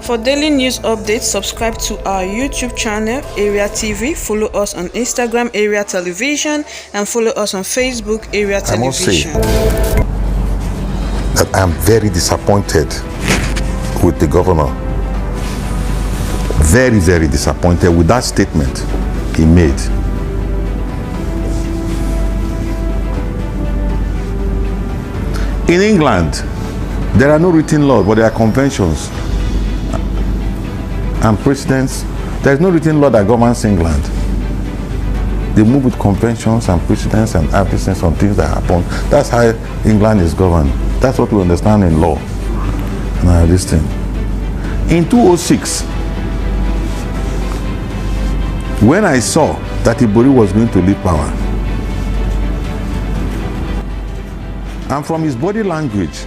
For daily news updates, subscribe to our YouTube channel, Area TV. Follow us on Instagram, Area Television, and follow us on Facebook, Area Television. I must say that I am very disappointed with the governor. Very, very disappointed with that statement he made. In England, there are no written laws, but there are conventions and precedents. There is no written law that governs England. They move with conventions and precedents and absence on things that happen. That's how England is governed. That's what we understand in law. Now, this thing. In 2006, when I saw that Ibori was going to leave power, and from his body language,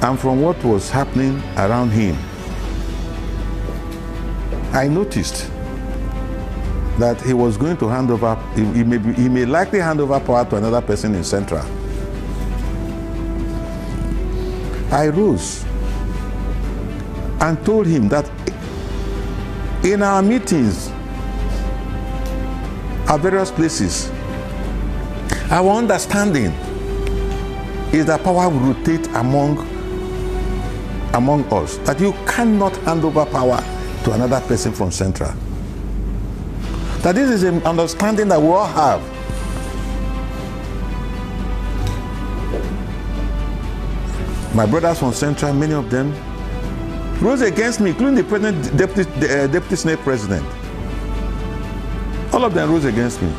and from what was happening around him, I noticed that he was going to hand over, he may likely hand over power to another person in Central. I rose and told him that in our meetings at various places, our understanding is that power will rotate among us, that you cannot hand over power to another person from Central. That this is an understanding that we all have. My brothers from Central, many of them, rose against me, including the president, deputy Senate president. All of them rose against me.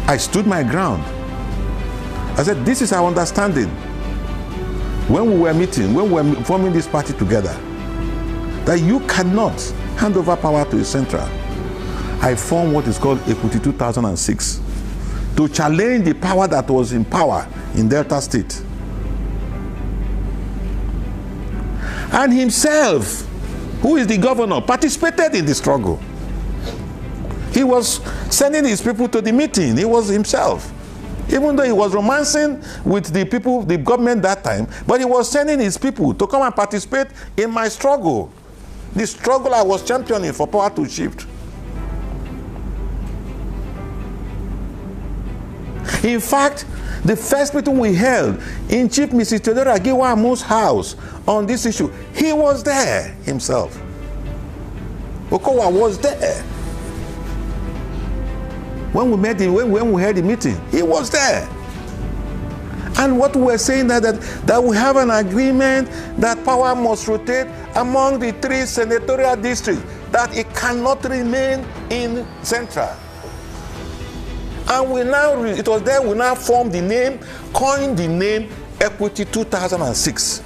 I stood my ground. I said, this is our understanding. When we were meeting, when we were forming this party together, that you cannot hand over power to a Central. I formed what is called Equity 2006 to challenge the power that was in power in Delta State. And himself, who is the governor, participated in the struggle. He was sending his people to the meeting. He was himself. Even though he was romancing with the people, the government that time, but he was sending his people to come and participate in my struggle. The struggle I was championing for power to shift. In fact, the first meeting we held in Chief Mrs. Theodora Giwamu's house on this issue, he was there himself. Okowa was there. When we met him, when we had the meeting, he was there. And what we were saying that we have an agreement that power must rotate among the 3 senatorial districts, that it cannot remain in Central. And we now, it was there we now formed the name, coined the name Equity 2006.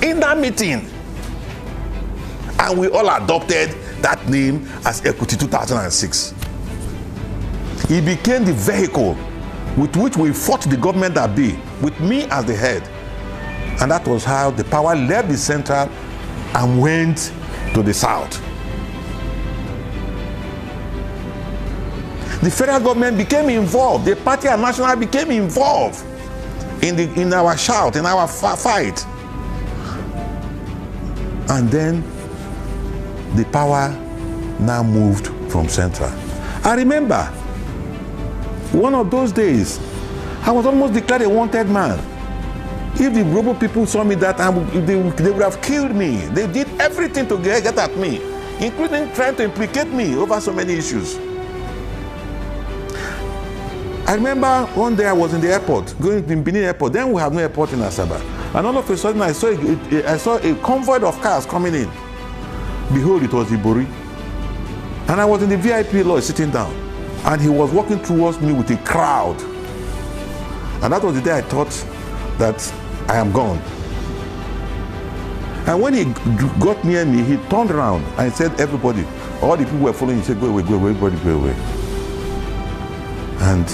In that meeting, and we all adopted that name as Equity 2006. It became the vehicle with which we fought the government that day, with me as the head. And that was how the power left the Central and went to the South. The federal government became involved. The party and national became involved in our shout, in our fight. And then the power now moved from Central. I remember one of those days, I was almost declared a wanted man. If the Robo people saw me that time, they would have killed me. They did everything to get at me, including trying to implicate me over so many issues. I remember one day I was in the airport, going to Benin airport. Then we have no airport in Asaba. And all of a sudden I saw a convoy of cars coming in. Behold, it was Ibori. And I was in the VIP lodge sitting down. And he was walking towards me with a crowd. And that was the day I thought that I am gone. And when he got near me, he turned around and said, everybody, all the people were following, he said, go away, everybody go away. And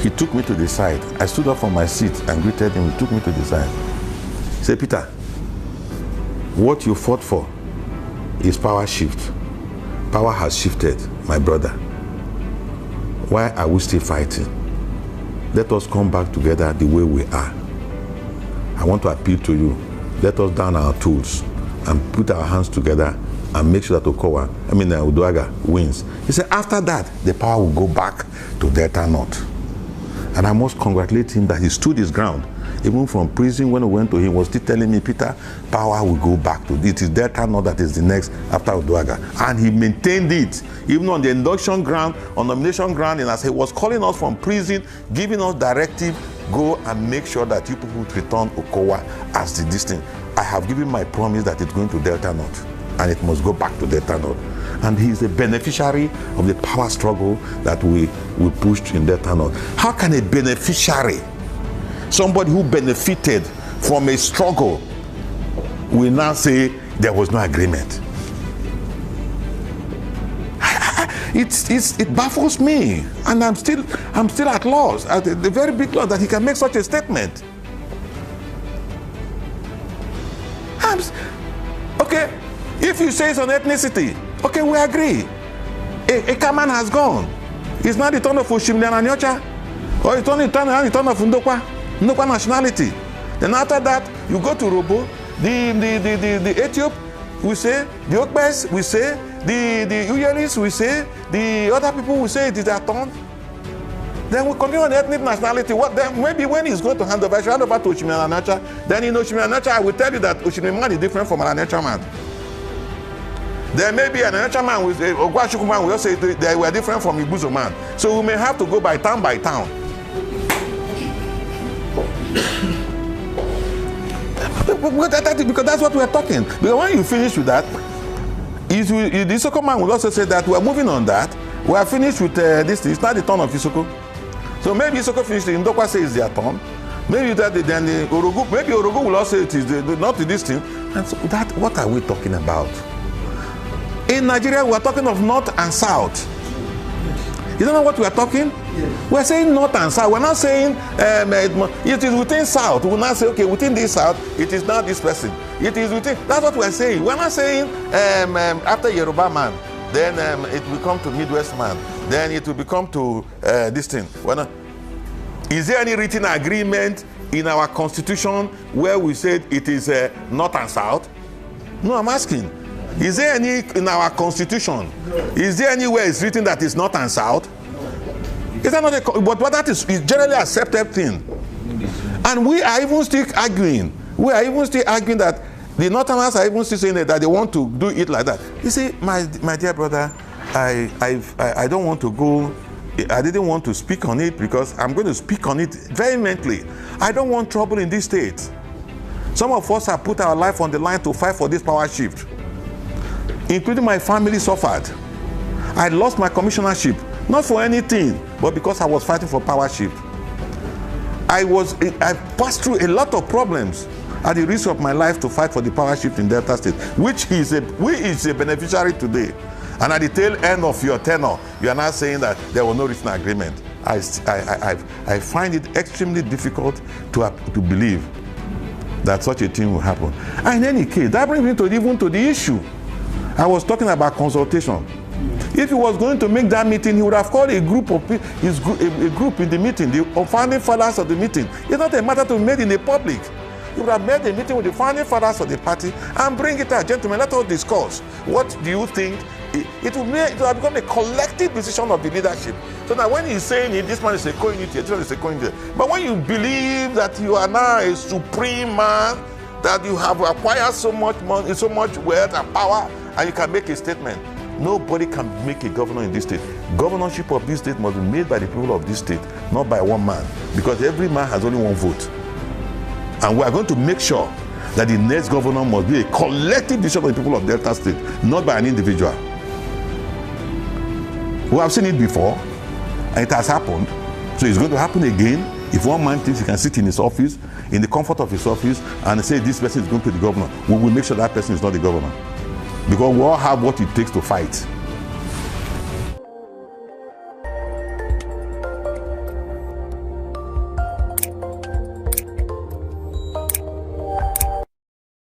he took me to the side. I stood up from my seat and greeted him. He took me to the side. He said, Peter, what you fought for is power shift. Power has shifted, my brother. Why are we still fighting? Let us come back together the way we are. I want to appeal to you. Let us down our tools and put our hands together and make sure that Uduaga wins. He said after that, the power will go back to Delta North. And I must congratulate him that he stood his ground. Even from prison, when I went to him, he was still telling me, Peter, power will go back to it is Delta North that is the next after Uduaga. And he maintained it, even on the induction ground, on nomination ground, and as he was calling us from prison, giving us directive, go and make sure that you people return Okowa as the distinct. I have given my promise that it's going to Delta North, and it must go back to Delta North. And he is a beneficiary of the power struggle that we pushed in Delta North. How can a beneficiary, somebody who benefited from a struggle, will now say there was no agreement? It baffles me, and I'm still at loss, at the very big loss that he can make such a statement. Okay, if you say it's on ethnicity, okay, we agree. A Kaman has gone. It's not the turn of Oshimile and Anyocha, or it's only the turn of Ndokwa nationality. Then after that, you go to Robo, the Ethiop, we say, the Okbes, we say, the Uyeris, we say, the other people will say it is their turn. Then we continue on ethnic nationality. What then? Maybe when he's going to hand over to Oshimile and Anyocha, then in Oshimile and Anyocha, I will tell you that Oshimile man is different from an Anyocha man. There may be an Anyocha man with Ogwashuku man will say they were different from Ibuzo man. So we may have to go by town by town. Because that's what we're talking. Because when you finish with that, the Isoko man will also say that we're moving on that. We are finished with this. It's not the turn of Isoko. So maybe Isoko finished. Ndokwa says it's their turn. Maybe that then the Orogu. Maybe Orogu will also say it is not this thing. And so that, what are we talking about? In Nigeria, we are talking of North and South. You don't know what we are talking? Yes. We are saying North and South. We're not saying it is within South. We will not say, okay, within this South, it is not this person. It is within. That's what we are saying. We're not saying after Yoruba man, then it will come to Midwest man. Then it will become to this thing. Is there any written agreement in our constitution where we said it is North and South? No, I'm asking. Is there any in our constitution? Is there anywhere it's written that it's North and South? Is that not a, but that is generally accepted thing? And we are even still arguing. We are even still arguing that the Northerners are even still saying that they want to do it like that. You see, my dear brother, I don't want to go. I didn't want to speak on it because I'm going to speak on it vehemently. I don't want trouble in this state. Some of us have put our life on the line to fight for this power shift. Including my family suffered. I lost my commissionership, not for anything, but because I was fighting for power shift. I passed through a lot of problems at the risk of my life to fight for the power shift in Delta State, which is a beneficiary today. And at the tail end of your tenure, you are now saying that there was no written agreement. I find it extremely difficult to believe that such a thing will happen. And in any case, that brings me to the issue. I was talking about consultation. If he was going to make that meeting, he would have called a group of people, a group in the meeting, the founding fathers of the meeting. It's not a matter to be made in the public. He would have made a meeting with the founding fathers of the party and bring it out. Gentlemen, let us discuss. What do you think? It will have become a collective decision of the leadership. So that when he's saying it, this man is a co-unity, this one is a co-unity. But when you believe that you are now a supreme man, that you have acquired so much money, so much wealth and power, and you can make a statement. Nobody can make a governor in this state. Governorship of this state must be made by the people of this state, not by one man, because every man has only one vote. And we are going to make sure that the next governor must be a collective decision of the people of Delta State, not by an individual. We have seen it before, and it has happened. So it's going to happen again. If one man thinks he can sit in his office, in the comfort of his office, and say this person is going to the governor, we will make sure that person is not the governor. Because we all have what it takes to fight.